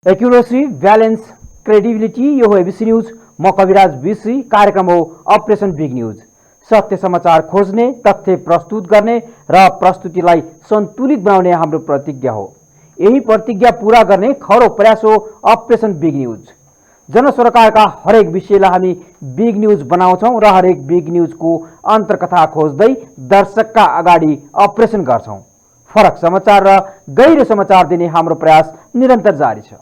Accuracy, balance, credibility. यो हो ABC news. म कविराज बिसी। कार्यक्रम हो अपरेसन बिग न्यूज। सत्य समाचार खोज्ने, तथ्य प्रस्तुत गर्ने र प्रस्तुतिलाई सन्तुलित बनाउने हाम्रो प्रतिज्ञा हो। यही प्रतिज्ञा पूरा गर्ने खरो प्रयास हो अपरेसन बिग न्यूज। जनसरोकारका हरेक विषयलाई हामी बिग न्यूज बनाउँछौँ र हरेक बिग न्यूजको अन्तर्कथा खोज्दै दर्शकका अगाडि अपरेसन गर्छौँ। फरक समाचार र गहिरो समाचार दिने हाम्रो प्रयास निरन्तर जारी छ।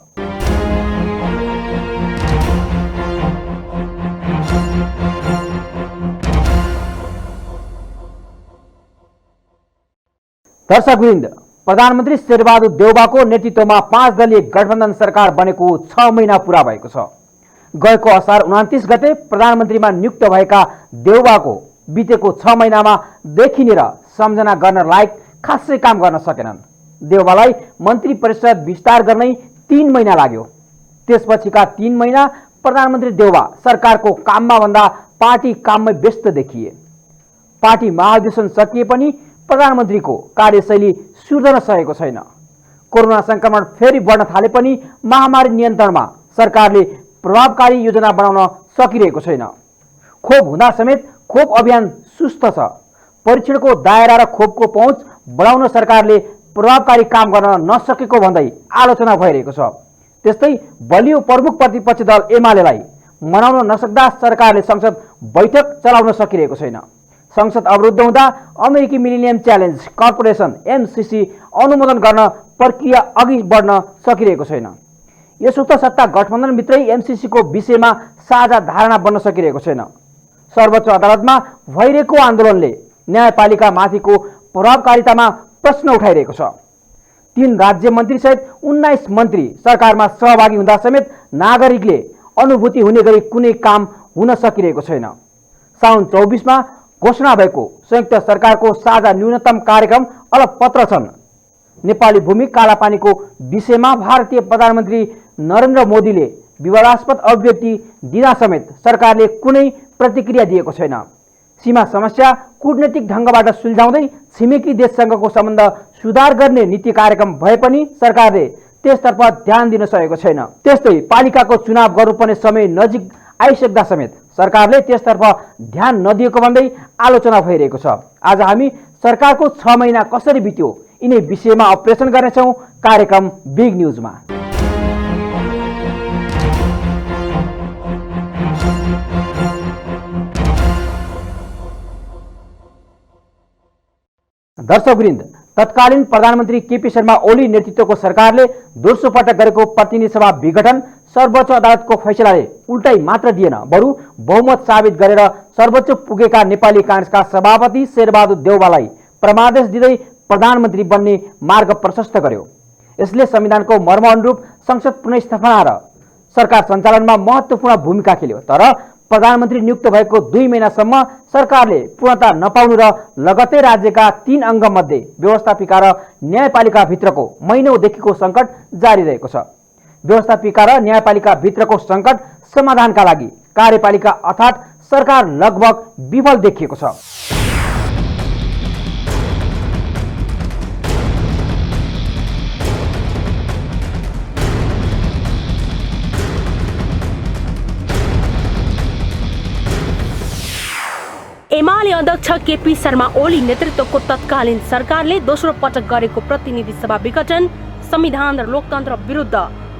दर्शकवृन्द, प्रधानमन्त्री शेरबहादुर देउवाको नेतृत्वमा 5 दलीय गठबन्धन सरकार बनेको 6 महिना पूरा भएको छ। गएको असार 29 गते प्रधानमन्त्रीमा नियुक्त भएका देउवाको बितेको 6 महिनामा देखिने र सम्झना गर्न लायक खासै काम गर्न सकेनन्। देउवालाई मन्त्री परिषद विस्तार गर्नै 3 महिना लाग्यो। त्यसपछिका 3 महिना प्रधानमन्त्री देउवा सरकारको काममा भन्दा पार्टी काममै व्यस्त देखिए। पार्टी महाधिवेशन सकिए पनि प्रधानमन्त्रीको कार्यशैली सुध्रन सकेको छैन। कोरोना संक्रमण फेरि बढ्न थाले पनि महामारी नियन्त्रणमा सरकारले प्रभावकारी योजना बनाउन सकिरहेको छैन। खोप हुँदा समेत खोप अभियान सुस्त छ। परीक्षणको दायरा र खोपको पहुँच बढाउन सरकारले प्रभावकारी काम गर्न नसकेको भन्दै आलोचना भइरहेको छ। त्यस्तै बलियो प्रमुख प्रतिपक्षी दल एमालेलाई मनाउन नसक्दा सरकारले संसद बैठक चलाउन सकिरहेको छैन। संसद अवरुद्ध हुँदा अमेरिकी मिलेनियम च्यालेन्ज कर्पोरेसन एमसीसी अनुमोदन गर्न प्रक्रिया अघि बढ्न सकिरहेको छैन। यसो त सत्ता गठबन्धनभित्रै एमसीसीको विषयमा साझा धारणा बन्न सकिरहेको छैन। सर्वोच्च अदालतमा भइरहेको आन्दोलनले न्यायपालिका माथिको प्रभावकारितामा प्रश्न उठाइरहेको छ। 3 राज्य मन्त्री सहित 19 मन्त्री सरकारमा सहभागी हुँदा समेत नागरिकले अनुभूति हुने गरी कुनै काम हुन सकिरहेको छैन। साउन 24 मा घोषणा भएको संयुक्त सरकारको साझा न्यूनतम कार्यक्रम अलपत्र छन्। नेपाली भूमि कालापानीको विषयमा भारतीय प्रधानमन्त्री नरेन्द्र मोदीले विवादास्पद अभिव्यक्ति दिँदा समेत सरकारले कुनै प्रतिक्रिया दिएको छैन। सीमा समस्या कूटनीतिक ढङ्गबाट सुल्झाउँदै छिमेकी देशसँगको सम्बन्ध सुधार गर्ने नीति कार्यक्रम भए पनि सरकारले त्यसतर्फ ध्यान दिन सकेको छैन। त्यस्तै पालिकाको चुनाव गर्नुपर्ने समय नजिक आइसक्दा समेत सरकारले त्यसतर्फ ध्यान नदिएको भन्दै आलोचना भइरहेको छ। आज हामी सरकारको 6 महिना कसरी बित्यो यिनै विषयमा अपरेसन गर्नेछौँ कार्यक्रम बिग न्यूजमा। दर्शकवृन्द, तत्कालीन प्रधानमन्त्री केपी शर्मा ओली नेतृत्वको सरकारले दोस्रो पटक गरेको प्रतिनिधि सभा विघटन सर्वोच्च अदालतको फैसलाले उल्टाइ मात्र दिएन, बरु बहुमत साबित गरेर सर्वोच्च पुगेका नेपाली कांग्रेसका सभापति शेरबहादुर देउवालाई परमादेश दिँदै प्रधानमन्त्री बन्ने मार्ग प्रशस्त गर्यो। यसले संविधानको मर्म अनुरूप संसद पुनर्स्थापना र सरकार सञ्चालनमा महत्त्वपूर्ण भूमिका खेल्यो। तर प्रधानमन्त्री नियुक्त भएको 2 महिनासम्म सरकारले पूर्णता नपाउनु र लगतै राज्यका 3 अङ्गमध्ये व्यवस्थापिका र न्यायपालिका भित्रको महिनौदेखिको सङ्कट जारी रहेको छ। व्यवस्थापिका र न्यायपालिका भित्रको सङ्कट समाधानका लागि कार्यपालिका अर्थात् सरकार लगभग विफल देखिएको छ। एमाले अध्यक्ष केपी शर्मा ओली नेतृत्वको तत्कालीन सरकारले दोस्रो पटक गरेको प्रतिनिधि सभा विघटन संविधान र लोकतन्त्र विरुद्ध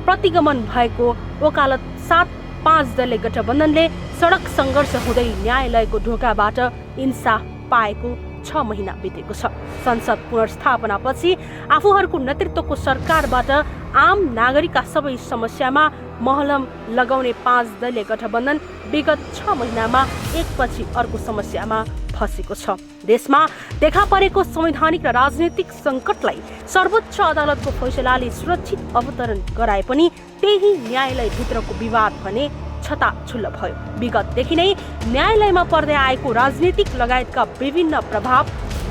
प्रतिगमन भएको वकालत 7-5 दलीय गठबन्धनले सडक सङ्घर्ष हुँदै न्यायालयको ढोकाबाट इन्साफ पाएको 6 महिना बितेको छ। संसद पुनर्स्थापनापछि आफूहरूको नेतृत्वको सरकारबाट आम नागरिकका सबै समस्यामा महलम लगाउने 5 दलीय गठबन्धन विगत 6 महिनामा एकपछि अर्को समस्यामा फँसेको छ। देशमा देखा परेको संवैधानिक र राजनीतिक सङ्कटलाई सर्वोच्च अदालतको फैसलाले सुरक्षित अवतरण गराए पनि त्यही न्यायालय भित्रको विवाद भने छताछुल्ल भयो। विगतदेखि नै न्यायालयमा पर्दै आएको राजनीतिक लगायतका विभिन्न प्रभाव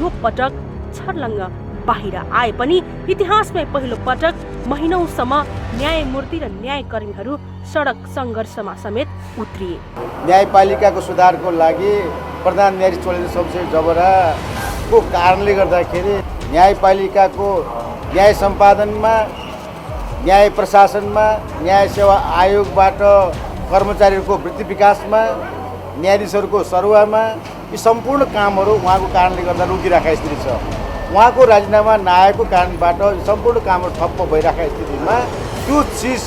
यो पटक छर्लङ्ग बाहिर आए पनि इतिहासमै पहिलो पटक महिनौसम्म न्यायमूर्ति र न्यायकर्मीहरू सडक सङ्घर्षमा समेत उत्रिए। न्यायपालिकाको सुधारको लागि प्रधान न्यायाधीश चोलेन्द्र शमशेर जबराको कारणले गर्दाखेरि न्यायपालिकाको न्याय सम्पादनमा न्याय प्रशासनमा, न्याय सेवा आयोगबाट कर्मचारीहरूको वृत्ति विकासमा, न्यायाधीशहरूको सरुवामा यी सम्पूर्ण कामहरू उहाँको कारणले गर्दा रोकिराखेका स्थिति छ। उहाँको राजीनामा नआएको कारणबाट सम्पूर्ण कामहरू ठप्प भइरहेका स्थितिमा त्यो चिज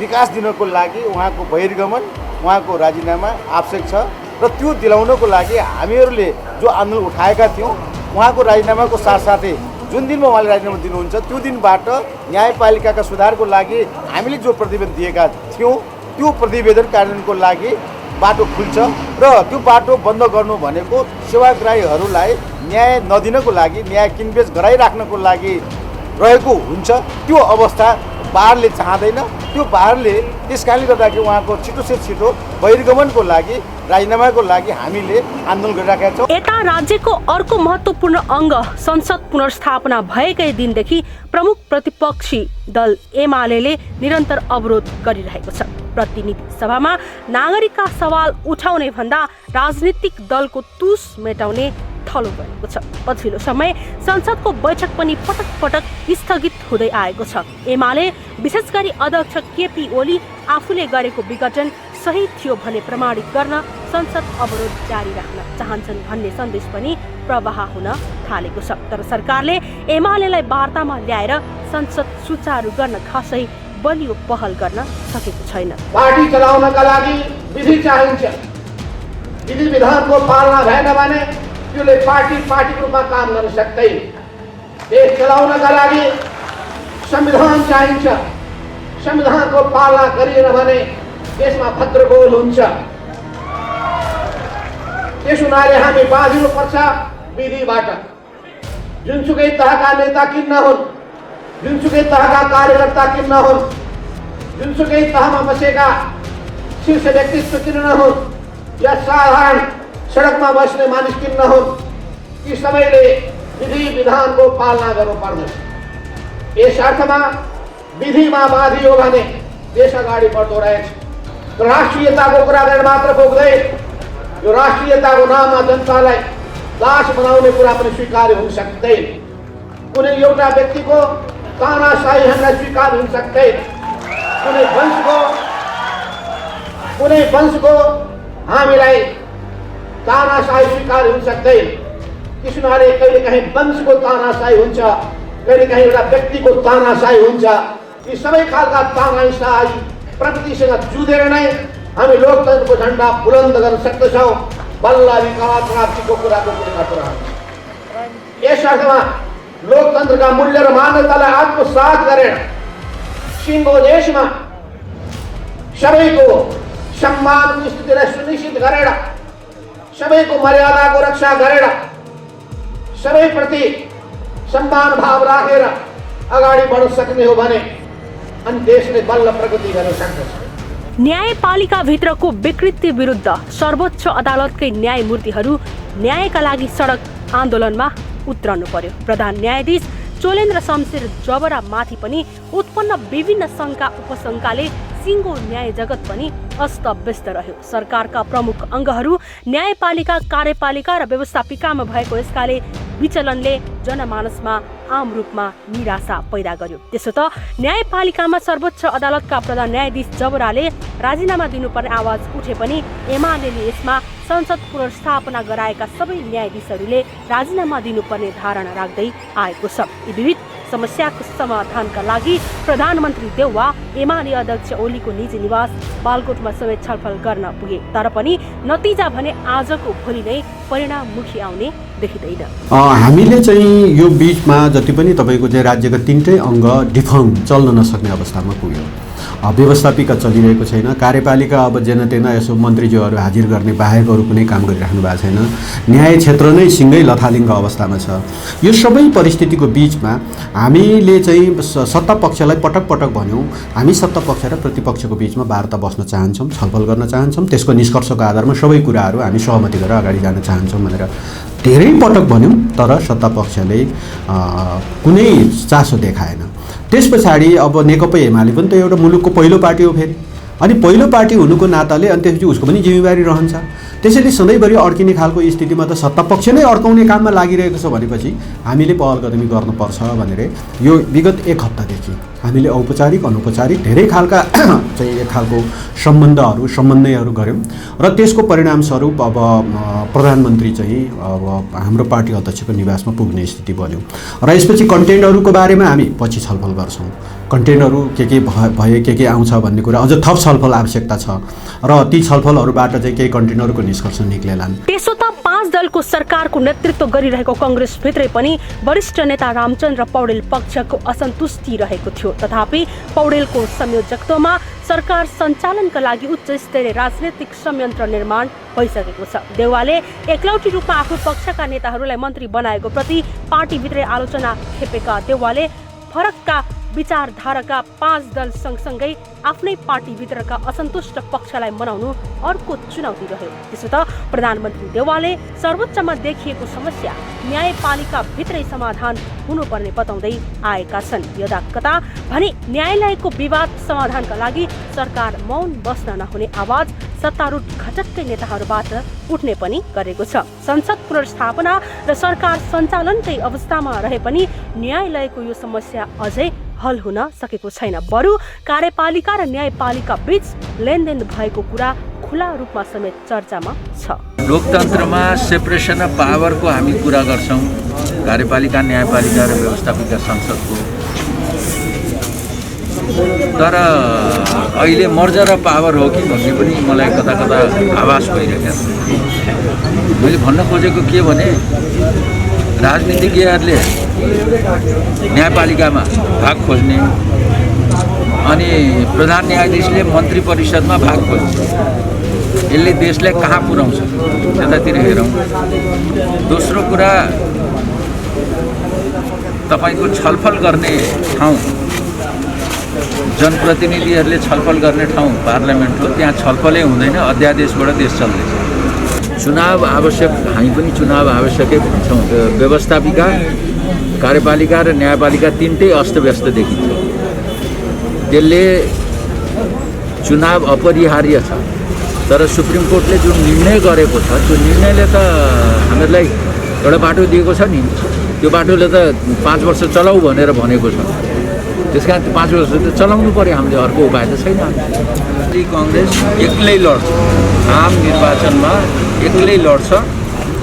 विकास दिनको लागि उहाँको बहिर्गमन, उहाँको राजीनामा आवश्यक छ र त्यो दिलाउनको लागि हामीहरूले जो आन्दोलन उठाएका थियौँ उहाँको राजीनामाको साथसाथै जुन दिनमा उहाँले राजीनामा दिनुहुन्छ त्यो दिनबाट न्यायपालिकाका सुधारको लागि हामीले जो प्रतिवेदन दिएका थियौँ त्यो प्रतिवेदन कार्यान्वयनको लागि बाटो खुल्छ र त्यो बाटो बन्द गर्नु भनेको सेवाग्राहीहरूलाई न्याय नदिनको लागि, न्याय किनबेच गराइराख्नको लागि रहेको हुन्छ। त्यो अवस्था बारले चाहँदैन। त्यो बारले त्यस कारणले गर्दाखेरि उहाँको छिटो से छिटो बहिर्गमनको लागि, राजीनामाको लागि हामीले आन्दोलन गरिरहेका छौँ। यता राज्यको अर्को महत्त्वपूर्ण अङ्ग संसद पुनर्स्थापना भएकै दिनदेखि प्रमुख प्रतिपक्षी दल एमाले निरन्तर अवरोध गरिरहेको छ। प्रतिनिधि सभामा नागरिकका सवाल उठाउने भन्दा राजनीतिक दलको तुस मेटाउने थलो बनेको छ। पछिल्लो समय संसदको बैठक पनि पटक पटक स्थगित हुँदै आएको छ। एमाले विशेष गरी अध्यक्ष केपी ओली आफूले गरेको विघटन सही थियो भने प्रमाणित गर्न संसद अवरोध जारी राख्न चाहन्छन् भन्ने सन्देश पनि प्रवाह हुन थालेको छ। तर सरकारले एमालेलाई वार्तामा ल्याएर संसद सुचारू गर्न खासै बलियो पहल गर्न सकेको छैन। पार्टी चलाउनका लागि विधि चाहिन्छ। विधि विधानको पालना भएन भने त्यसले पार्टीको रूपमा काम गर्न सक्दैन। देश चलाउनका लागि संविधान चाहिन्छ। संविधानको पालना गरिएन भने देशमा भद्रगोल हुन्छ। त्यस हुनाले हामी बाँधिनुपर्छ विधिबाट। जुनसुकै तहका नेता किन नहुन्, जुनसुकै तहका कार्यकर्ता किन नहुन्, जुनसुकै तहमा बसेका शीर्ष व्यक्तित्व किन नहुन् या साधारण सडकमा बस्ने मानिस किन नहुन्, ती सबैले विधि विधानको पालना गर्नुपर्दछ। यस अर्थमा विधिमा बाँधियो भने देश अगाडि बढ्दो रहेछ। राष्ट्रियताको कुरा गरेर मात्र पुग्दैन। यो राष्ट्रियताको नाममा जनतालाई दास बनाउने कुरा पनि स्वीकार्य हुन सक्दैन। कुनै एउटा व्यक्तिको तानाशाही हामीलाई स्वीकार हुन सक्दैन। कुनै वंशको हामीलाई तानाशाही स्वीकार हुन सक्दैन। त्यस हुनाले कहिलेकाहीँ वंशको तानाशाही हुन्छ, कहिलेकाहीँ एउटा व्यक्तिको तानाशाही हुन्छ। यी सबै खालका तानाशाही प्रकृतिसँग जुधेर नै हामी लोकतन्त्रको झन्डा बुलन्द गर्न सक्दछौँ। बल्ल विकास प्राप्तिको कुराको कुनै अर्थ रहन्छ। यस अर्थमा लोकतन्त्रका मूल्य र मान्यतालाई आत्मसात गरेर सिङ्गो देशमा सबैको सम्मानको स्थितिलाई सुनिश्चित गरेर, सबैको मर्यादाको रक्षा गरेर, सबैप्रति सम्मान भाव राखेर अगाडि बढ्न सक्ने हो भने अनि देशले बल्ल प्रगति गर्न सक्दछ। न्यायपालिकाभित्रको विकृति विरुद्ध सर्वोच्च अदालतकै न्यायमूर्तिहरू न्यायका लागि सडक आन्दोलनमा उत्रनु पर्यो। प्रधान न्यायाधीश चोलेन्द्र शमशेर जबरा माथि पनि उत्पन्न विभिन्न शङ्का उपशङ्काले सिङ्गो न्याय जगत पनि अस्तव्यस्त रह्यो। सरकारका प्रमुख अङ्गहरू न्यायपालिका, कार्यपालिका र व्यवस्थापिकामा भएको यसकाले विचलनले जनमानसमा आम रूपमा निराशा पैदा गर्यो। त्यसो त न्यायपालिकामा सर्वोच्च अदालतका प्रधान न्यायाधीश जबराले राजीनामा दिनुपर्ने आवाज उठे पनि एमालेले यसमा संसद पुनर्स्थापना गराएका सबै न्यायाधीशहरूले राजीनामा दिनुपर्ने धारणा राख्दै आएको छ। यी विविध समस्याको समाधानका लागि प्रधानमन्त्री देउवा एमाले अध्यक्ष ओलीको निजी निवास बालकोटमा समेत छलफल गर्न पुगे। तर पनि नतिजा भने आजको भोलि नै परिणाममुखी आउने देखिँदैन। हामीले चाहिँ यो बिचमा जति पनि तपाईँको चाहिँ राज्यका तीनटै अङ्ग डिफङ चल्न नसक्ने अवस्थामा पुग्यो। व्यवस्थापिका चलिरहेको छैन। कार्यपालिका अब जेन तेन यसो मन्त्रीज्यूहरू हाजिर गर्ने बाहेक अरू कुनै काम गरिराख्नु भएको छैन। न्याय क्षेत्र नै सिँगै लथालिङ्ग अवस्थामा छ। यो सबै परिस्थितिको बिचमा हामीले चाहिँ सत्ता पक्षलाई पटक पटक भन्यौँ, हामी सत्ता पक्ष र प्रतिपक्षको बिचमा वार्ता बस्न चाहन्छौँ, छलफल गर्न चाहन्छौँ, त्यसको निष्कर्षको आधारमा सबै कुराहरू हामी सहमति गरेर अगाडि जान चाहन्छौँ भनेर धेरै पटक भन्यौँ। तर सत्ता पक्षले कुनै चासो देखाएन। त्यस पछाडि अब नेकपा एमाले पनि त एउटा मुलुकको पहिलो पार्टी हो फेरि, अनि पहिलो पार्टी हुनुको नाताले अनि त्यसपछि उसको पनि जिम्मेवारी रहन्छ। त्यसैले सधैँभरि अड्किने खालको स्थितिमा त सत्ता पक्ष नै अड्काउने काममा लागिरहेको छ भनेपछि हामीले पहल कदमी गर्नुपर्छ भनेर यो विगत एक हप्तादेखि हामीले औपचारिक अनौपचारिक धेरै खालका चाहिँ एक खालको समन्वयहरू गऱ्यौँ र त्यसको परिणामस्वरूप अब प्रधानमन्त्री चाहिँ अब हाम्रो पार्टी अध्यक्षको निवासमा पुग्ने स्थिति बन्यो र यसपछि कन्टेन्टहरूको बारेमा हामी पछि छलफल गर्छौँ। कन्टेन्टहरू के भए के आउँछ भन्ने कुरा अझ थप छलफल आवश्यकता छ र ती छलफलहरूबाट चाहिँ केही कन्टेन्टहरूको निष्कर्ष निक्लेलान्। त्यसो त 5 दलको सरकारको नेतृत्व गरिरहेको कांग्रेसभित्रै पनि वरिष्ठ नेता रामचन्द्र पौडेल पक्षको असन्तुष्टि रहेको थियो। तथापि पौडेलको संयोजकत्वमा सरकार सञ्चालनका लागि उच्च स्तरीय राजनीतिक संयन्त्र निर्माण भइसकेको छ। देउवाले एकलौटी रूपमा आफ्नो पक्षका नेताहरूलाई मन्त्री बनाएको प्रति पार्टीभित्रै आलोचना खेपेका देउवाले फरकका विचारधाराका 5 दल सँगसँगै आफ्नै पार्टीभित्रका असन्तुष्ट पक्षलाई मनाउनु अर्को चुनौती रह्यो। त्यसो त प्रधानमन्त्री देउवाले सर्वोच्चमा देखिएको समस्या न्यायपालिकाभित्रै समाधान हुनुपर्ने बताउँदै आएका छन्। यदाकता भने न्यायालयको विवाद समाधानका लागि सरकार मौन बस्न नहुने आवाज सत्तारूढ घटककै नेताहरूबाट उठ्ने पनि गरेको छ। संसद पुनर्स्थापना र सरकार सञ्चालनकै अवस्थामा रहे पनि न्यायालयको यो समस्या अझै हल हुन सकेको छैन। बरु कार्यपालिका र न्यायपालिका बीच लेनदेन भएको कुरा खुला रूपमा समेत चर्चामा छ। लोकतन्त्रमा सेपरेसन अफ पावरको हामी कुरा गर्छौँ, कार्यपालिका न्यायपालिका र व्यवस्थापिका संसदको। तर अहिले मर्जर अफ पावर हो कि भन्ने पनि मलाई कता कता आभास भइरहेको छ। मैले भन्न खोजेको के भने राजनीतिज्ञहरूले न्यायपालिकामा भाग खोज्ने अनि प्रधान न्यायाधीशले मन्त्री परिषदमा भाग खोज्छ। यसले देशलाई कहाँ पुर्याउँछ त्यतातिर हेरौँ। दोस्रो कुरा, तपाईको छलफल गर्ने ठाउँ, जनप्रतिनिधिहरूले छलफल गर्ने ठाउँ पार्लियामेन्ट हो, त्यहाँ छलफलै हुँदैन, अध्यादेशबाट देश चल्दैछ। चुनाव आवश्यक, हामी पनि चुनाव आवश्यकै भन्छौँ। व्यवस्थापिका, कार्यपालिका र न्यायपालिका तिनटै अस्तव्यस्त देखिन्छ। त्यसले चुनाव अपरिहार्य छ। तर सुप्रिम कोर्टले जुन निर्णय गरेको छ त्यो निर्णयले त हामीहरूलाई एउटा बाटो दिएको छ नि, त्यो बाटोले त 5 वर्ष चलाऊ भनेर भनेको छ। त्यस कारण 5 वर्ष त चलाउनु पर्यो, हामीले अर्को उपाय त छैन। काङ्ग्रेस एक्लै लड्छ, आम निर्वाचनमा एक्लै लड्छ,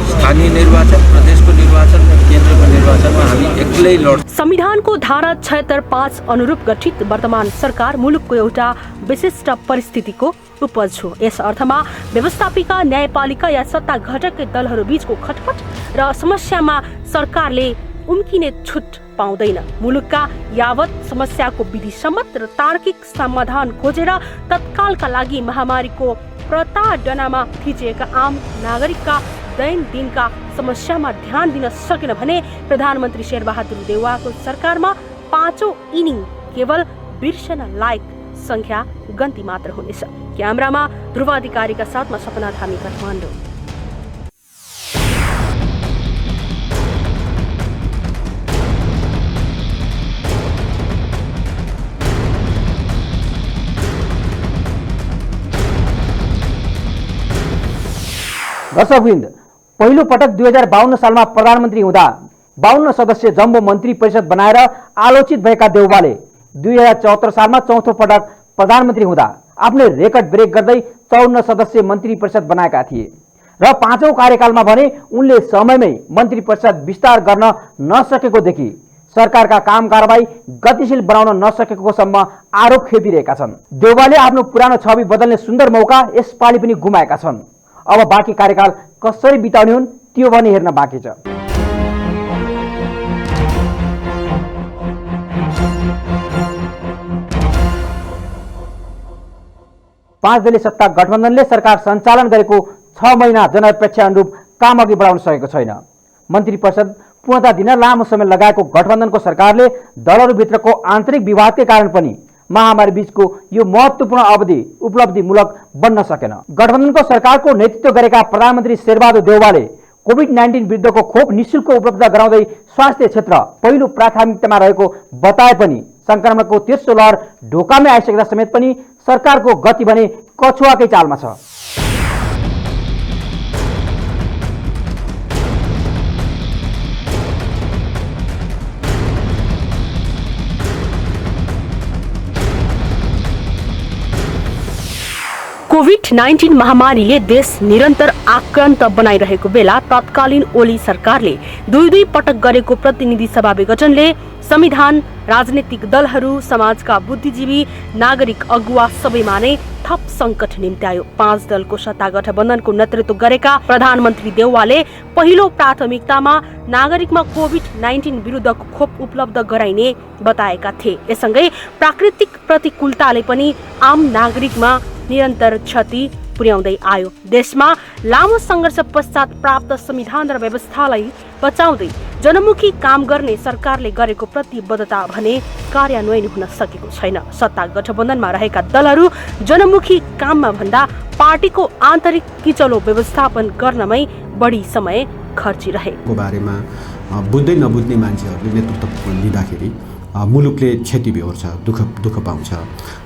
स्थानीय निर्वाचन, प्रदेशको निर्वाचन र केन्द्रको निर्वाचनमा हामी एक्लै लड्छ। संविधानको धारा 76(5) अनुरूप गठित वर्तमान सरकार मुलुकको एउटा विशिष्ट परिस्थितिको उपज हो। यस अर्थमा व्यवस्थापिका, न्यायपालिका या सत्ता घटककै दलहरू बीचको खटपट र समस्यामा सरकारले उम्किने छुट पाउँदैन। मुलुकका यावत समस्याको विधिसम्मत र तार्किक समाधान खोजेर तत्कालका लागि महामारीको प्रताडनामा थिचिएका आम नागरिकका दैनन्दिनका समस्यामा ध्यान दिन सकेन भने प्रधानमन्त्री शेरबहादुर देउवाको सरकारमा 5औं इनिङ केवल बिर्सन लायक संख्या गन्ती मात्र हुनेछ। क्यामेरामा ध्रुव अधिकारीका साथमा सपना धामी, काठमाडौँ। दर्शकवृन्द, पहिलो पटक 2052 सालमा प्रधानमन्त्री हुँदा 52 सदस्य जम्बो मन्त्री परिषद बनाएर आलोचित भएका देउवाले 2074 सालमा चौथो पटक प्रधानमन्त्री हुँदा आफ्नो रेकर्ड ब्रेक गर्दै 54 सदस्य मन्त्री परिषद बनाएका थिए र 5औं कार्यकालमा भने उनले समयमै मन्त्री परिषद विस्तार गर्न नसकेकोदेखि सरकारका काम कारबाही गतिशील बनाउन नसकेको सम्म आरोप खेपिरहेका छन्। देउवाले आफ्नो पुरानो छवि बदल्ने सुन्दर मौका यसपालि पनि गुमाएका छन्। अब बाँकी कार्यकाल कसरी बिताउने हुन् त्यो पनि हेर्न बाँकी छ। पाँच दलीय सत्ता गठबन्धनले सरकार सञ्चालन गरेको 6 महिना जनअपेक्षा अनुरूप काम अघि बढाउन सकेको छैन। मन्त्री परिषद पूर्णता दिन लामो समय लगाएको गठबन्धनको सरकारले दलहरूभित्रको आन्तरिक विवादकै कारण पनि महामारी बीचको यो महत्त्वपूर्ण अवधि उपलब्धिमूलक बन्न सकेन। गठबन्धनको सरकारको नेतृत्व गरेका प्रधानमन्त्री शेरबहादुर देउवाले कोभिड-19 विरुद्धको खोप निःशुल्क उपलब्ध गराउँदै स्वास्थ्य क्षेत्र पहिलो प्राथमिकतामा रहेको बताए पनि संक्रमणको तेस्रो लहर ढोकामै आइसक्दा समेत पनि सरकारको गति भने कछुवाकै चालमा छ। कोभिड-19 महामारीले देश निरन्तर आक्रान्त बनाइरहेको बेला तत्कालीन ओली सरकारले दुई पटक गरेको प्रतिनिधि सभा विघटनले संविधान, राजनीतिक दलहरू, समाजका बुद्धिजीवी, नागरिक अगुवा सबैमा नै थप संकट निम्त्यायो। 5 दलको सत्ता गठबन्धनको नेतृत्व गरेका प्रधानमन्त्री देउवाले पहिलो प्राथमिकतामा नागरिकमा कोभिड-19 विरुद्धको खोप उपलब्ध गराइने बताएका थिए। यससँगै प्राकृतिक प्रतिकूलताले पनि आम नागरिकमा निरन्तर क्षति पुर्याउँदै आयो। देशमा लामो सङ्घर्ष पश्चात प्राप्त संविधान र व्यवस्थालाई बचाउँदै जनमुखी काम गर्ने सरकारले गरेको प्रतिबद्धता भने कार्यान्वयन हुन सकेको छैन। सत्ता गठबन्धनमा रहेका दलहरू जनमुखी काममा भन्दा पार्टीको आन्तरिक किचलो व्यवस्थापन गर्नमै बढी समय खर्चिरहे। को बारेमा बुझ्दै नबुझ्ने मान्छेहरूले नेतृत्व लिँदाखेरि मुलुकले क्षति बेहोर्छ, दुःख पाउँछ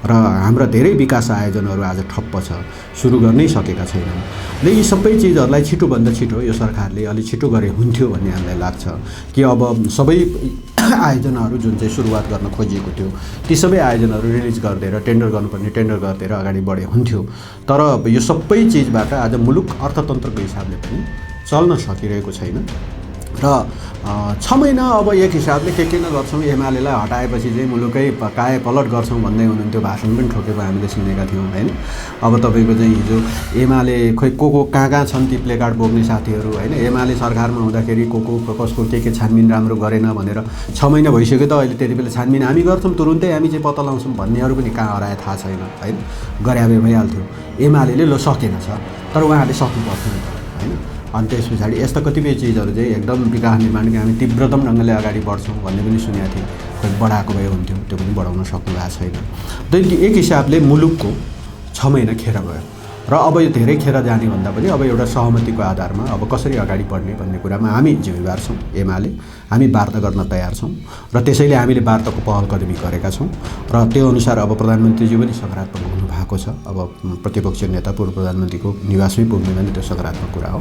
र हाम्रा धेरै विकास आयोजनहरू आज ठप्प छ, सुरु गर्नै सकेका छैनन्। र यी सबै चिजहरूलाई छिटोभन्दा छिटो यो सरकारले अलि छिटो गरे हुन्थ्यो भन्ने हामीलाई लाग्छ कि अब सबै आयोजनाहरू जुन चाहिँ सुरुवात गर्न खोजिएको थियो ती सबै आयोजनाहरू रिलिज गरिदिएर टेन्डर गर्नुपर्ने टेन्डर गरिदिएर अगाडि बढे हुन्थ्यो। तर यो सबै चिजबाट आज मुलुक अर्थतन्त्रको हिसाबले पनि चल्न सकिरहेको छैन र 6 महिना अब एक हिसाबले के किन गर्छौँ, एमालेलाई हटाएपछि चाहिँ मुलुकै काया पलट गर्छौँ भन्दै हुनुहुन्थ्यो, भाषण पनि ठोकेको हामीले सुनेका थियौँ होइन। अब तपाईँको चाहिँ हिजो एमाले खोइ को कहाँ छन् ती प्ले कार्ड बोक्ने साथीहरू होइन, एमाले सरकारमा हुँदाखेरि कसको के छानबिन राम्रो गरेन भनेर 6 महिना भइसक्यो त अहिले त्यति बेला छानबिन हामी गर्छौँ, तुरुन्तै हामी चाहिँ पत्ता लगाउँछौँ भन्नेहरू पनि कहाँ हराए थाहा छैन होइन। गरे भइहाल्थ्यो, एमाले ल सकेन छ तर उहाँहरूले सक्नु पर्थ्यो होइन। अनि त्यस पछाडि यस्ता कतिपय चिजहरू चाहिँ एकदम विकास निर्माणको हामी तीव्रतम ढङ्गले अगाडि बढ्छौँ भन्ने पनि सुनेको थिएँ, खोइ बढाएको भए हुन्थ्यो, त्यो पनि बढाउन सक्नु भएको छैन। त एक हिसाबले मुलुकको 6 महिना खेर गयो र अब यो धेरै खेर जाने भन्दा पनि अब एउटा सहमतिको आधारमा अब कसरी अगाडि बढ्ने भन्ने कुरामा हामी जिम्मेवार छौँ। एमाले हामी वार्ता गर्न तयार छौँ र त्यसैले हामीले वार्ताको पहल कदमी गरेका छौँ र त्यो अनुसार अब प्रधानमन्त्रीज्यू पनि सकारात्मक हुनु भएको छ। अब प्रतिपक्ष नेता पूर्व प्रधानमन्त्रीको निवासमै पुग्ने भने त्यो सकारात्मक कुरा हो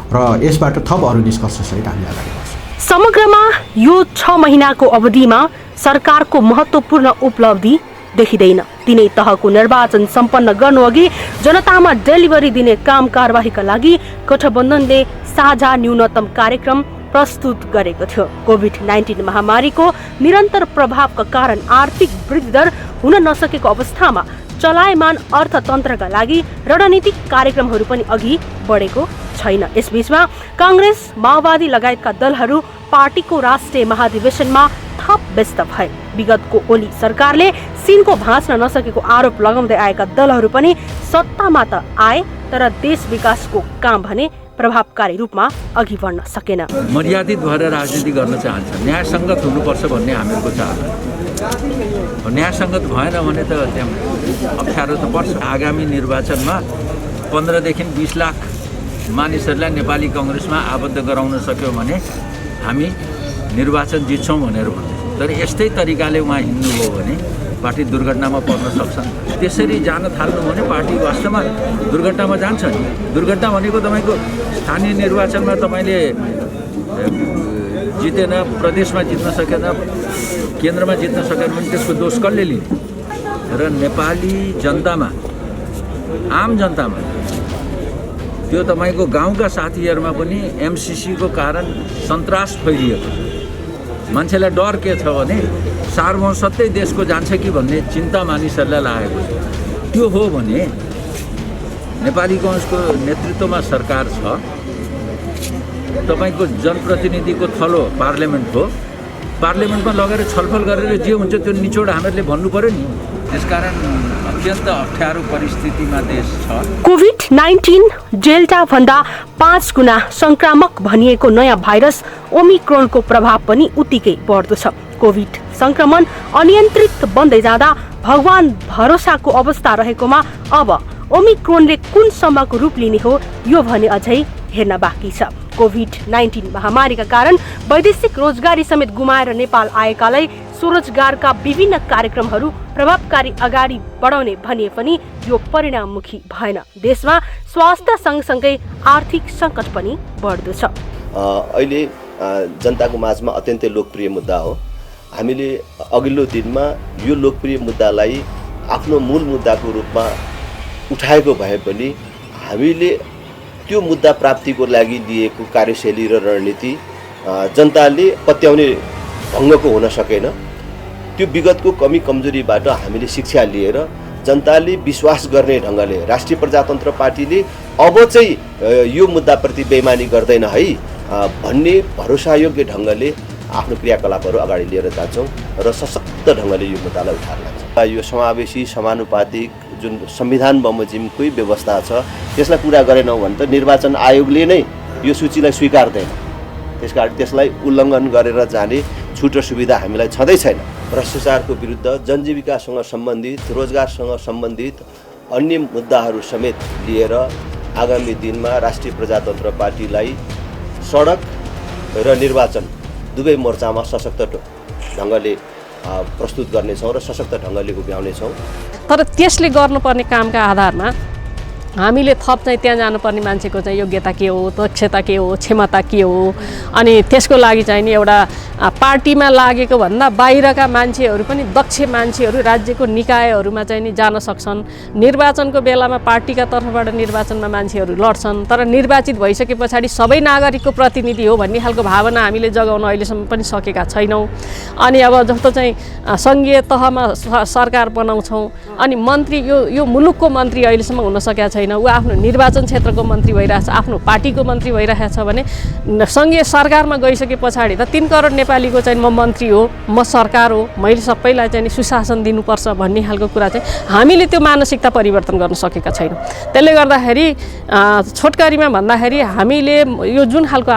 र यसबाट थप अरू निष्कर्षसहित हामी अगाडि बढ्छौँ। समग्रमा यो 6 महिनाको अवधिमा सरकारको महत्त्वपूर्ण उपलब्धि देखिँदैन। तिनै तहको निर्वाचन सम्पन्न गर्नुअघि जनतामा डेलिभरी दिने काम कारबाहीका लागि गठबन्धनले साझा न्यूनतम कार्यक्रम प्रस्तुत गरेको थियो। कोभिड-19 महामारीको निरन्तर प्रभावका कारण आर्थिक वृद्धि दर हुन नसकेको अवस्थामा चलायमान अर्थतन्त्रका लागि रणनीतिक कार्यक्रमहरू पनि अघि बढेको छैन। यसबीचमा काङ्ग्रेस, माओवादी लगायतका दलहरू पार्टीको राष्ट्रिय महाधिवेशनमा थप व्यस्त भए। विगतको ओली सरकारले सिनको भाँच्न नसकेको आरोप लगाउँदै आएका दलहरू पनि सत्तामा त आए तर देश विकासको काम भने प्रभावकारी रूपमा अघि बढ्न सकेन। मर्यादित भएर राजनीति गर्न चाहन्छ, न्यायसङ्गत हुनुपर्छ भन्ने हामीहरूको चाहना। न्यायसङ्गत भएन भने त त्यहाँ अप्ठ्यारो त पर्छ। आगामी निर्वाचनमा 15 देखि 20 लाख मानिसहरूलाई नेपाली कङ्ग्रेसमा आबद्ध गराउन सक्यो भने हामी निर्वाचन जित्छौँ भनेर भन्दैछौँ। तर यस्तै तरिकाले उहाँ हिँड्नुभयो भने पार्टी दुर्घटनामा पर्न सक्छ। त्यसरी जान थाल्नु भने पार्टी वास्तवमा दुर्घटनामा जान्छ नि। दुर्घटना भनेको तपाईँको स्थानीय निर्वाचनमा तपाईँले जितेन, प्रदेशमा जित्न सकेन, केन्द्रमा जित्न सकेन भने त्यसको दोष कसले लिने? र नेपाली जनतामा, आम जनतामा, त्यो तपाईँको गाउँका साथीहरूमा पनि एमसिसीको कारण सन्तास फैलिएको छ। मान्छेलाई डर के छ भने सार्वभौम सत्तै देशको जान्छ कि भन्ने चिन्ता मानिसहरूलाई लागेको छ। त्यो हो भने नेपाली कङ्ग्रेसको नेतृत्वमा सरकार छ, तपाईँको जनप्रतिनिधिको थलो पार्लियामेन्ट हो, पार्लियामेन्टमा लगेर छलफल गरेर जे हुन्छ त्यो निचोड हामीहरूले भन्नु पर्यो नि। त्यसकारण अत्यन्त अप्ठ्यारो परिस्थितिमा देश छ। कोभिड-19 डेल्टा भन्दा 5 गुणा संक्रामक भनिएको नयाँ भाइरस ओमिक्रोनको प्रभाव पनि उत्तिकै बढ्दो छ। कोभिड संक्रमण अनियन्त्रित बन्दै जाँदा भगवान भरोसाको अवस्था रहेकोमा अब ओमिक्रोनले कुन सम्मको रूप लिने हो यो भने अझै हेर्न बाँकी छ। कोभिड-19 महामारीका कारण वैदेशिक रोजगारी समेत गुमाएर नेपाल आएकालाई स्वरोजगारका विभिन्न कार्यक्रमहरू प्रभावकारी अगाडि बढाउने भनिए पनि यो परिणाममुखी भएन। देशमा स्वास्थ्य सँगसँगै आर्थिक सङ्कट पनि बढ्दो छ। अहिले जनताको माझमा अत्यन्तै लोकप्रिय मुद्दा हो। हामीले अघिल्लो दिनमा यो लोकप्रिय मुद्दालाई आफ्नो मूल मुद्दाको रूपमा उठाएको भए पनि हामीले त्यो मुद्दा प्राप्तिको लागि लिएको कार्यशैली र रणनीति जनताले पत्याउने ढङ्गको हुन सकेन। त्यो विगतको कमी कमजोरीबाट हामीले शिक्षा लिएर जनताले विश्वास गर्ने ढङ्गले राष्ट्रिय प्रजातन्त्र पार्टीले अब चाहिँ यो मुद्दाप्रति बेइमानी गर्दैन है भन्ने भरोसायोग्य ढङ्गले आफ्नो क्रियाकलापहरू अगाडि लिएर जान्छौँ र सशक्त ढङ्गले यो मुद्दालाई उठाएर लान्छौँ। यो समावेशी समानुपातिक जुन संविधान बमोजिमकै व्यवस्था छ त्यसलाई पुरा गरेनौँ भने त निर्वाचन आयोगले नै यो सूचीलाई स्वीकार्दैन। त्यसकारण त्यसलाई उल्लङ्घन गरेर जाने छुट र सुविधा हामीलाई छँदै छैन। भ्रष्टाचारको विरुद्ध, जनजीविकासँग सम्बन्धित, रोजगारसँग सम्बन्धित अन्य मुद्दाहरू समेत लिएर आगामी दिनमा राष्ट्रिय प्रजातन्त्र पार्टीलाई सडक र निर्वाचन दुवै मोर्चामा सशक्त ढङ्गले प्रस्तुत गर्नेछौँ र सशक्त ढङ्गले उभ्याउनेछौँ। तर त्यसले गर्नुपर्ने कामका आधारमा हामीले थप चाहिँ त्यहाँ जानुपर्ने मान्छेको चाहिँ योग्यता के हो, दक्षता के हो, क्षमता के हो, अनि त्यसको लागि चाहिँ नि एउटा पार्टीमा लागेको भन्दा बाहिरका मान्छेहरू पनि दक्ष मान्छेहरू राज्यको निकायहरूमा चाहिँ नि जान सक्छन्। निर्वाचनको बेलामा पार्टीका तर्फबाट निर्वाचनमा मान्छेहरू लड्छन्, तर निर्वाचित भइसके पछाडि सबै नागरिकको प्रतिनिधि हो भन्ने खालको भावना हामीले जगाउन अहिलेसम्म पनि सकेका छैनौँ। अनि अब जस्तो चाहिँ सङ्घीय तहमा सरकार बनाउँछौँ अनि मन्त्री यो मुलुकको मन्त्री अहिलेसम्म हुन सकेका छैन, ऊ आफ्नो निर्वाचन क्षेत्रको मन्त्री भइरहेछ, आफ्नो पार्टीको मन्त्री भइरहेछ भने सङ्घीय सरकारमा गइसके पछाडि त 3 करोड नेपालीको चाहिँ म मन्त्री हो, म सरकार हो, मैले सबैलाई चाहिँ सुशासन दिनुपर्छ भन्ने खालको कुरा चाहिँ हामीले त्यो मानसिकता परिवर्तन गर्न सकेका छैनौँ। त्यसले गर्दाखेरि छोटकरीमा भन्दाखेरि हामीले यो जुन खालको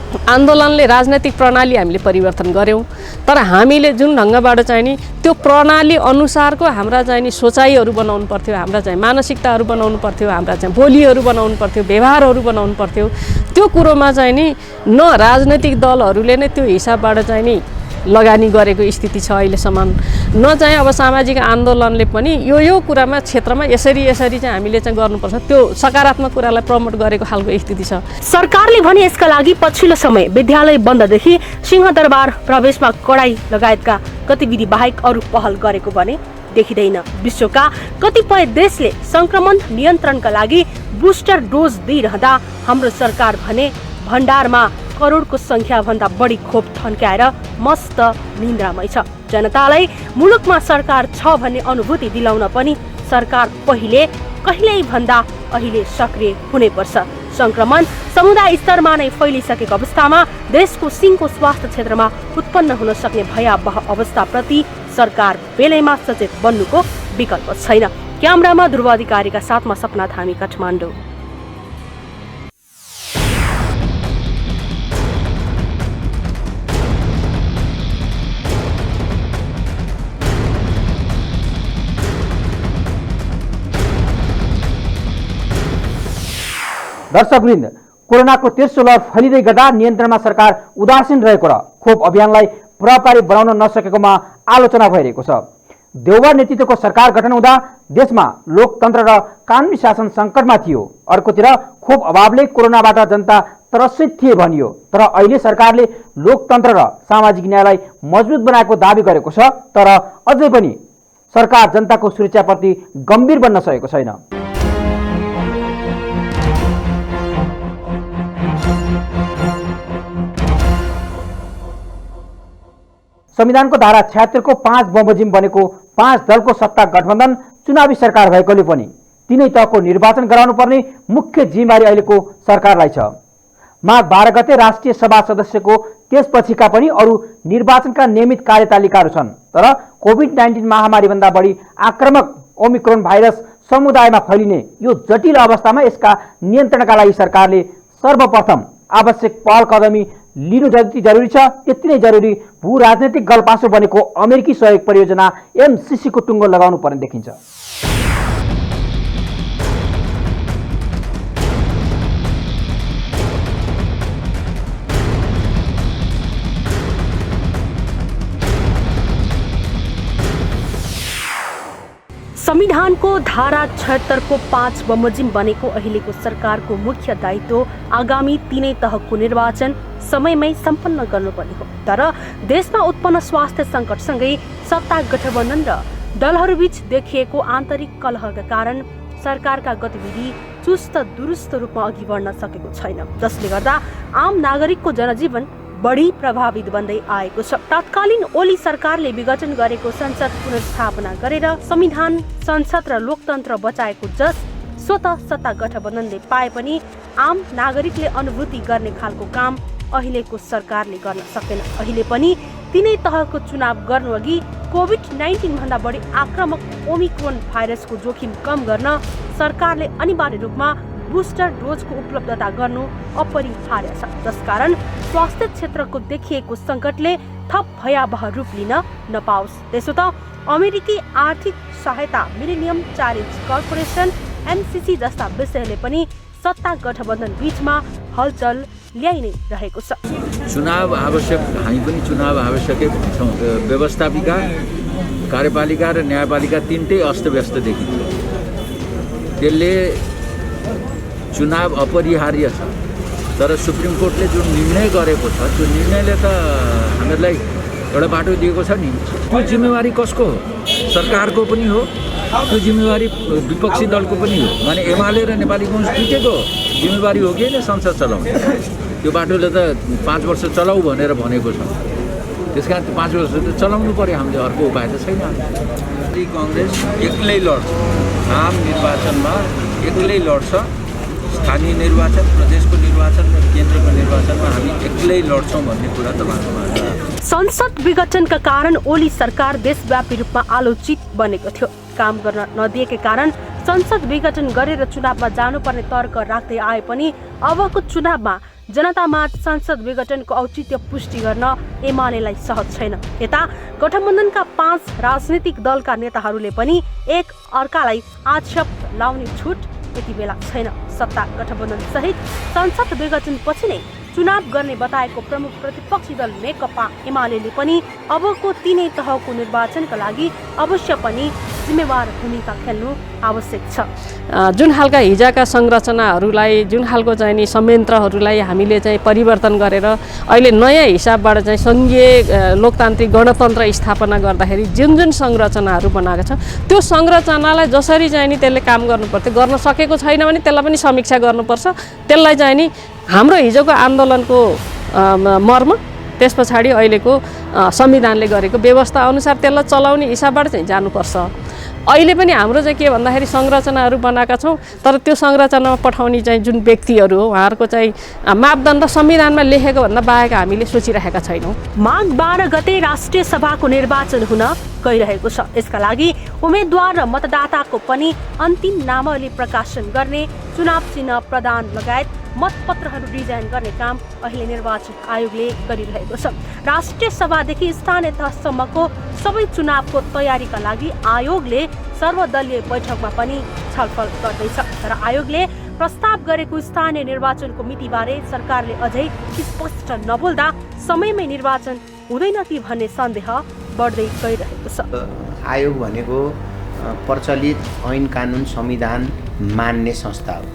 आन्दोलनले राजनैतिक प्रणाली हामीले परिवर्तन गऱ्यौँ, तर हामीले जुन ढङ्गबाट चाहिँ नि त्यो प्रणाली अनुसारको हाम्रा चाहिँ नि सोचाइहरू बनाउनु पर्थ्यो, हाम्रा चाहिँ मानसिकताहरू बनाउनु पर्थ्यो, हाम्रा चाहिँ बोलीहरू बनाउनु पर्थ्यो, व्यवहारहरू बनाउनु पर्थ्यो। त्यो कुरोमा चाहिँ नि न राजनैतिक दलहरूले नै त्यो हिसाबबाट चाहिँ नि लगानी गरेको स्थिति छ अहिलेसम्म, न चाहिँ अब सामाजिक आन्दोलनले पनि यो कुरामा क्षेत्रमा यसरी चाहिँ हामीले चाहिँ गर्नुपर्छ त्यो सकारात्मक कुरालाई प्रमोट गरेको खालको स्थिति छ। सरकारले भने यसका लागि पछिल्लो समय विद्यालय बन्ददेखि सिंहदरबार प्रवेशमा कडाई लगायतका गतिविधि बाहेक अरू पहल गरेको भने देखिँदैन। विश्वका कतिपय देशले संक्रमण नियन्त्रणका लागि बुस्टर डोज दिइरहँदा हाम्रो सरकार भने भण्डारमा करोडको संख्याभन्दा बढी खोप थन्क्याएर मस्त निन्द्रामै छ। जनतालाई मुलुकमा सरकार छ भन्ने अनुभूति दिलाउन पनि सरकार कहिल्यै भन्दा अहिले सक्रिय हुनैपर्छ। संक्रमण समुदाय स्तरमा नै फैलिसकेको अवस्थामा देशको सिंहको स्वास्थ्य क्षेत्रमा उत्पन्न हुन सक्ने भयावह अवस्थाप्रति सरकार बेलैमा सचेत बन्नुको विकल्प छैन। क्यामेरामा ध्रुव अधिकारीका साथमा सपना धामी, काठमाडौँ। दर्शकवृन्द, कोरोनाको तेस्रो लहर फैलिँदै गर्दा नियन्त्रणमा सरकार उदासीन रहेको र खोप अभियानलाई प्रभावकारी बनाउन नसकेकोमा आलोचना भइरहेको छ। देउबा नेतृत्वको सरकार गठन हुँदा देशमा लोकतन्त्र र कानुनी शासन सङ्कटमा थियो। अर्कोतिर खोप अभावले कोरोनाबाट जनता त्रसित थिए भनियो, तर अहिले सरकारले लोकतन्त्र र सामाजिक न्यायलाई मजबुत बनाएको दावी गरेको छ। तर अझै पनि सरकार जनताको सुरक्षाप्रति गम्भीर बन्न सकेको छैन। संविधानको धारा 76 को 5 बमोजिम बनेको 5 दलको सत्ता गठबन्धन चुनावी सरकार भएकोले पनि तीनै तहको निर्वाचन गराउनु पर्ने मुख्य जिम्मेवारी अहिलेको सरकारलाई छ। माघ 12 गते राष्ट्रिय सभा सदस्यको त्यसपछिका पनि अरू निर्वाचनका नियमित कार्यतालिकाहरू छन्। तर कोभिड-19 महामारीभन्दा बढी आक्रामक ओमिक्रोन भाइरस समुदायमा फैलिने यो जटिल अवस्थामा यसका नियन्त्रणका लागि सरकारले सर्वप्रथम आवश्यक पहल कदमी लिनु जति जरुरी छ त्यति नै जरुरी भू राजनैतिक गलपासो बनेको अमेरिकी सहयोग परियोजना MCC को टुङ्गो लगाउनु पर्ने देखिन्छ। संविधानको धारा 76 को 5 बमोजिम बनेको अहिलेको सरकारको मुख्य दायित्व आगामी तीनै तहको निर्वाचन समयमै सम्पन्न गर्नुपर्ने हो। तर देशमा उत्पन्न स्वास्थ्य सङ्कटसँगै सत्ता गठबन्धन र दलहरूबीच देखिएको आन्तरिक कलहका कारण सरकारका गतिविधि चुस्त दुरुस्त रूपमा अघि बढ्न सकेको छैन, जसले गर्दा आम नागरिकको जनजीवन बढी प्रभावित बन्दै आएको छ। तत्कालीन ओली सरकारले विघटन गरेको संसद पुनर्स्थापना गरेर संविधान, संसद र लोकतन्त्र बचाएको जस स्वत सत्ता गठबन्धनले पाए पनि आम नागरिकले अनुभूति गर्ने खालको काम अहिलेको सरकारले गर्न सकेन। अहिले पनि तिनै तहको चुनाव गर्नुअघि कोभिड-19 भन्दा बढी आक्रामक ओमिक्रोन भाइरसको जोखिम कम गर्न सरकारले अनिवार्य रूपमा बुस्टर डोजको उपलब्धता गर्नु अपरिहार्य छ, जसकारण स्वास्थ्य क्षेत्रको देखिएको सङ्कटले थप भयावह रूप लिन नपाओस्। त्यसो त अमेरिकी आर्थिक सहायता, मिलेनियम च्यालेन्ज कर्पोरेसन, MCC जस्ता विषयले पनि सत्ता गठबन्धन बीचमा हलचल ल्याइ नै रहेको छ। चुनाव आवश्यक, हामी पनि चुनाव आवश्यकै भन्छौँ। व्यवस्थापिका, कार्यपालिका र न्यायपालिका तिनटै अस्तव्यस्त देखिन्छ। त्यसले चुनाव अपरिहार्य छ, तर सुप्रिम कोर्टले जुन निर्णय गरेको छ त्यो निर्णयले त हामीहरूलाई एउटा बाटो दिएको छ नि। त्यो जिम्मेवारी कसको हो? सरकारको पनि हो, त्यो जिम्मेवारी विपक्षी दलको पनि हो। माने एमाले र नेपाली कङ्ग्रेस दुईटैको जिम्मेवारी हो कि होइन संसद चलाउने? त्यो बाटोले त 5 वर्ष चलाऊ भनेर भनेको छ। त्यस कारण 5 वर्ष त चलाउनु पर्यो हामीले, अर्को उपाय त छैन। कङ्ग्रेस एक्लै लड्छ, आम निर्वाचनमा एक्लै लड्छ। स्थानीय निर्वाचन, प्रदेशको निर्वाचन र केन्द्रको निर्वाचनमा हामी एक्लै लड्छौँ भन्ने कुरा तपाईँहरूमा छ। संसद विघटनका कारण ओली सरकार देशव्यापी रूपमा आलोचित बनेको थियो। काम गर्न नदिएकै कारण संसद विघटन गरेर चुनावमा जानुपर्ने तर्क राख्दै आए पनि अबको चुनावमा जनतामाझ संसद विघटनको औचित्य पुष्टि गर्न एमालेलाई सहज छैन। यता गठबन्धनका 5 राजनीतिक दलका नेताहरूले पनि एक अर्कालाई आक्षेप लाउने छुट यति बेला छैन। सत्ता गठबन्धन सहित संसद विघटन पछि नै चुनाव गर्ने बताएको प्रमुख प्रतिपक्षी दल नेकपा एमालेले पनि अबको तिनै तहको निर्वाचनका लागि अवश्य पनि जिम्मेवार भूमिका खेल्नु आवश्यक छ। जुन खालका हिजोका संरचनाहरूलाई, जुन खालको चाहिँ नि संयन्त्रहरूलाई हामीले चाहिँ परिवर्तन गरेर अहिले नयाँ हिसाबबाट चाहिँ सङ्घीय लोकतान्त्रिक गणतन्त्र स्थापना गर्दाखेरि जुन जुन संरचनाहरू बनाएको छ त्यो संरचनालाई जसरी चाहिँ नि त्यसले काम गर्नुपर्थ्यो, गर्न सकेको छैन भने त्यसलाई पनि समीक्षा गर्नुपर्छ। त्यसलाई चाहिँ नि हाम्रो हिजोको आन्दोलनको मर्म, त्यस पछाडि अहिलेको संविधानले गरेको व्यवस्था अनुसार त्यसलाई चलाउने हिसाबबाट चाहिँ जानुपर्छ। अहिले पनि हाम्रो चाहिँ के भन्दाखेरि संरचनाहरू बनाएका छौँ, तर त्यो संरचनामा पठाउने चाहिँ जुन व्यक्तिहरू हो उहाँहरूको चाहिँ मापदण्ड संविधानमा लेखेको भन्दा बाहेक हामीले सोचिरहेका छैनौँ। माघ 12 गते राष्ट्रिय सभाको निर्वाचन हुन गइरहेको छ। यसका लागि उम्मेद्वार र मतदाताको पनि अन्तिम नामावली प्रकाशन गर्ने, चुनाव चिन्ह प्रदान लगायत मतपत्रहरू डिजाइन गर्ने काम अहिले निर्वाचन आयोगले गरिरहेको छ। राष्ट्रिय सभादेखि स्थानीय तहसम्मको सबै चुनावको तयारीका लागि आयोगले सर्वदलीय बैठकमा पनि छलफल गर्दैछ। तर आयोगले प्रस्ताव गरेको स्थानीय निर्वाचनको मितिबारे सरकारले अझै स्पष्ट नबोल्दा समयमै निर्वाचन हुँदैन कि भन्ने सन्देह बढ्दै गइरहेको छ। आयोग भनेको प्रचलित ऐन कानुन संविधान मान्ने संस्था हो।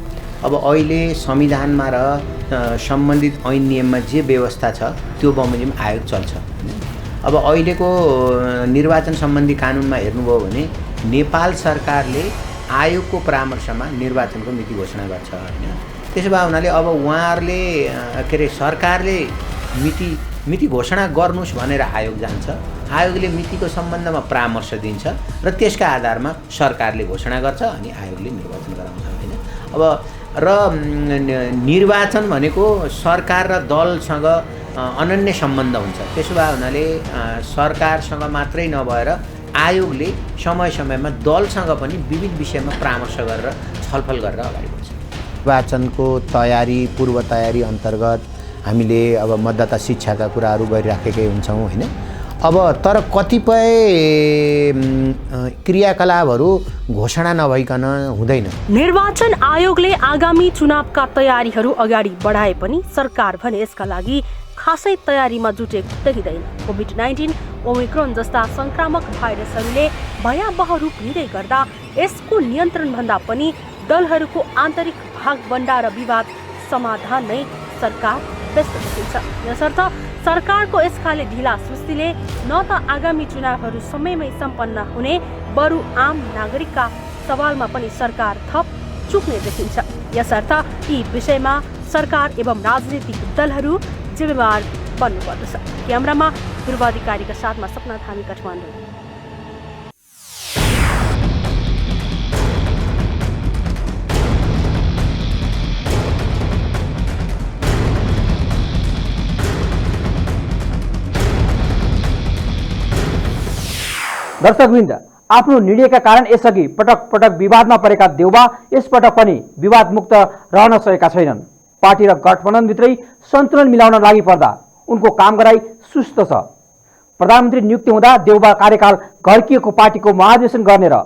अब अहिले संविधानमा र सम्बन्धित ऐन नियममा जे व्यवस्था छ त्यो बमोजिम आयोग चल्छ। अब अहिलेको निर्वाचन सम्बन्धी कानुनमा हेर्नुभयो भने नेपाल सरकारले आयोगको परामर्शमा निर्वाचनको मिति घोषणा गर्छ हैन। त्यसो भए हुनाले अब उहाँहरूले के अरे सरकारले मिति घोषणा गर्नुस् भनेर आयोग जान्छ, आयोगले मितिको सम्बन्धमा परामर्श दिन्छ र त्यसका आधारमा सरकारले घोषणा गर्छ अनि आयोगले निर्वाचन गराउँछ हैन। अब र निर्वाचन भनेको सरकार र दलसँग अनन्य सम्बन्ध हुन्छ। त्यसो भए हुनाले सरकारसँग मात्रै नभएर आयोगले समय समयमा दलसँग पनि विविध विषयमा परामर्श गरेर छलफल गरेर अगाडि बढ्छ। निर्वाचनको तयारी, पूर्व तयारी अन्तर्गत हामीले अब मतदाता शिक्षाका कुराहरू गरिराखेकै हुन्छौँ हैन। अब तर कतिपय क्रियाकलापहरू घोषणा नभइकन हुँदैन। निर्वाचन आयोगले आगामी चुनावका तयारीहरू अगाडि बढाए पनि सरकार भने यसका लागि खासै तयारीमा जुटेको देखिँदैन। कोभिड-19 ओमिक्रोन जस्ता संक्रामक भाइरसहरूले भयावह रूप लिँदै गर्दा यसको नियन्त्रणभन्दा पनि दलहरूको आन्तरिक भागबण्डा र विवाद समाधान नै सरकार व्यस्त देखिन्छ। यसर्थ सरकारको यसखाले ढिला सुस्तीले न त आगामी चुनावहरू समयमै सम्पन्न हुने बरु आम नागरिकका सवालमा पनि सरकार थप चुक्ने देखिन्छ। यसर्थ यी विषयमा सरकार एवं राजनीतिक दलहरू जिम्मेवार बन्नुपर्दछ। क्यामेरामा ध्रुवाधिकारीका साथमा सपना थामी, काठमाडौँ। दर्शकवृन्द, आफ्नो निर्णयका कारण यसअघि पटक पटक विवादमा परेका देउबा यसपटक पनि विवादमुक्त रहन सकेका छैनन्। पार्टी र गठबन्धनभित्रै सन्तुलन मिलाउन लागि पर्दा उनको काम गराई सुस्त छ। प्रधानमन्त्री नियुक्ति हुँदा देउबा कार्यकाल घर्किएको पार्टीको महाधिवेशन गर्ने र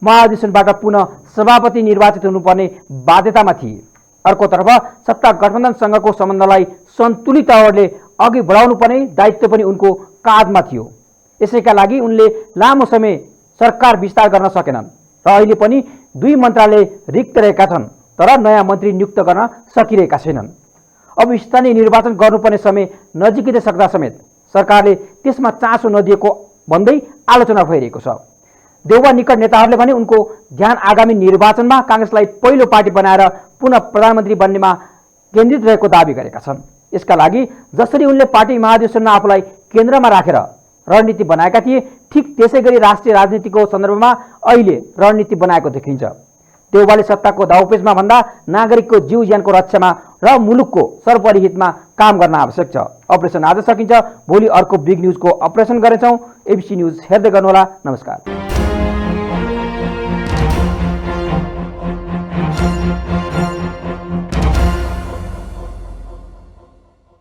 महाधिवेशनबाट पुनः सभापति निर्वाचित हुनुपर्ने बाध्यतामा थिए। अर्कोतर्फ सत्ता गठबन्धनसँगको सम्बन्धलाई सन्तुलित तवरले अघि बढाउनु पर्ने दायित्व पनि उनको काँधमा थियो। यसैका लागि उनले लामो समय सरकार विस्तार गर्न सकेनन् र अहिले पनि 2 मन्त्रालय रिक्त रहेका छन्, तर नयाँ मन्त्री नियुक्त गर्न सकिरहेका छैनन्। अब स्थानीय निर्वाचन गर्नुपर्ने समय नजिकै सक्दा समेत सरकारले त्यसमा चासो नदिएको भन्दै आलोचना भइरहेको छ। देउबा निकट नेताहरूले भने उनको ध्यान आगामी निर्वाचनमा काङ्ग्रेसलाई पहिलो पार्टी बनाएर पुनः प्रधानमन्त्री बन्नेमा केन्द्रित रहेको दावी गरेका छन्। यसका लागि जसरी उनले पार्टी महाधिवेशनमा आफूलाई केन्द्रमा राखेर रणनीति बनाएका थिए, ठीक त्यसै गरी राष्ट्रिय राजनीतिको सन्दर्भमा अहिले रणनीति बनाएको देखिन्छ। देउबाले सत्ताको दाउपेचमा भन्दा नागरिकको जीव ज्यानको रक्षामा र मुलुकको सर्वोपरि हितमा काम गर्न आवश्यक छ। अपरेसन आज सकिन्छ, भोलि अर्को बिग न्युजको अपरेसन गर्नेछौँ। एबिसी न्युज हेर्दै गर्नुहोला। नमस्कार।